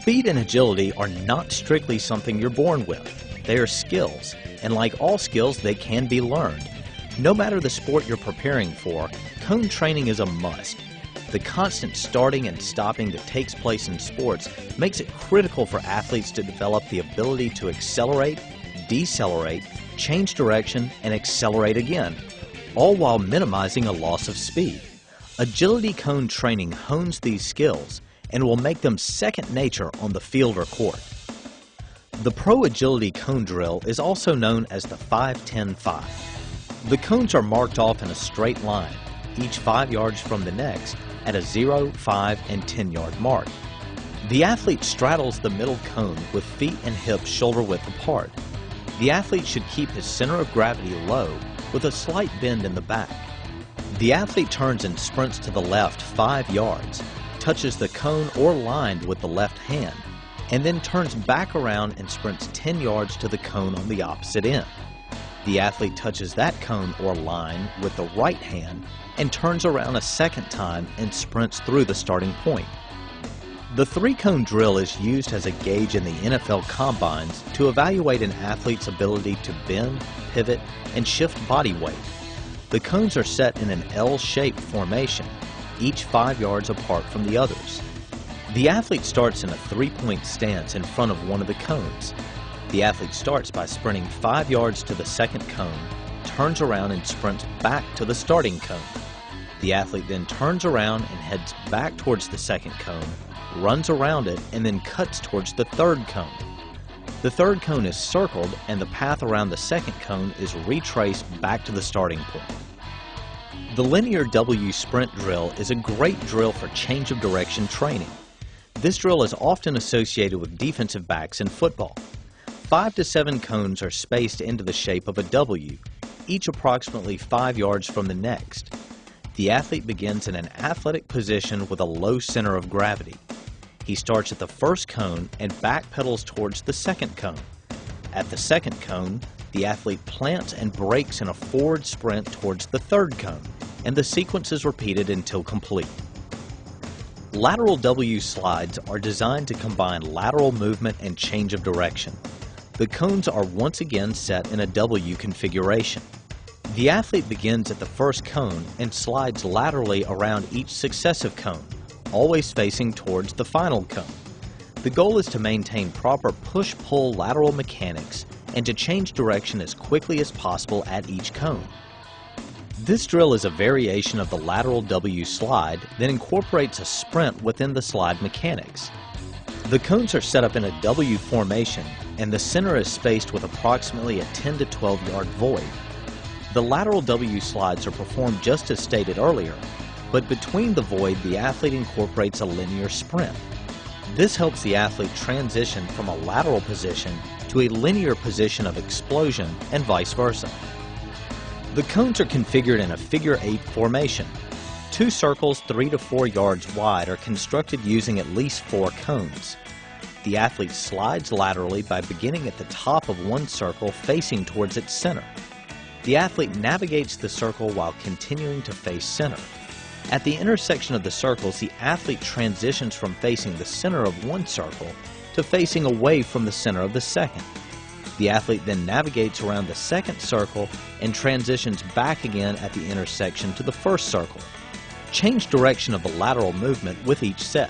Speed and agility are not strictly something you're born with. They are skills, and like all skills, they can be learned. No matter the sport you're preparing for, cone training is a must. The constant starting and stopping that takes place in sports makes it critical for athletes to develop the ability to accelerate, decelerate, change direction, and accelerate again, all while minimizing a loss of speed. Agility cone training hones these skills and will make them second nature on the field or court. The Pro Agility Cone Drill is also known as the 5-10-5. The cones are marked off in a straight line, each 5 yards from the next, at a 0, 5, and 10-yard mark. The athlete straddles the middle cone with feet and hips shoulder width apart. The athlete should keep his center of gravity low with a slight bend in the back. The athlete turns and sprints to the left 5 yards, touches the cone or line with the left hand, and then turns back around and sprints 10 yards to the cone on the opposite end. The athlete touches that cone or line with the right hand and turns around a second time and sprints through the starting point. The 3-cone drill is used as a gauge in the NFL combines to evaluate an athlete's ability to bend, pivot, and shift body weight. The cones are set in an L-shaped formation, each 5 yards apart from the others. The athlete starts in a 3-point stance in front of one of the cones. The athlete starts by sprinting 5 yards to the second cone, turns around and sprints back to the starting cone. The athlete then turns around and heads back towards the second cone, runs around it, and then cuts towards the third cone. The third cone is circled and the path around the second cone is retraced back to the starting point. The linear W sprint drill is a great drill for change of direction training. This drill is often associated with defensive backs in football. 5 to 7 cones are spaced into the shape of a W, each approximately 5 yards from the next. The athlete begins in an athletic position with a low center of gravity. He starts at the first cone and backpedals towards the second cone. At the second cone, the athlete plants and brakes in a forward sprint towards the third cone, and the sequence is repeated until complete. Lateral W slides are designed to combine lateral movement and change of direction. The cones are once again set in a W configuration. The athlete begins at the first cone and slides laterally around each successive cone, always facing towards the final cone. The goal is to maintain proper push-pull lateral mechanics and to change direction as quickly as possible at each cone. This drill is a variation of the lateral W slide that incorporates a sprint within the slide mechanics. The cones are set up in a W formation and the center is spaced with approximately a 10 to 12 yard void. The lateral W slides are performed just as stated earlier, but between the void the athlete incorporates a linear sprint. This helps the athlete transition from a lateral position to a linear position of explosion and vice versa. The cones are configured in a figure 8 formation. 2 circles 3 to 4 yards wide are constructed using at least 4 cones. The athlete slides laterally by beginning at the top of one circle facing towards its center. The athlete navigates the circle while continuing to face center. At the intersection of the circles, the athlete transitions from facing the center of one circle to facing away from the center of the second. The athlete then navigates around the second circle and transitions back again at the intersection to the first circle. Change direction of the lateral movement with each set.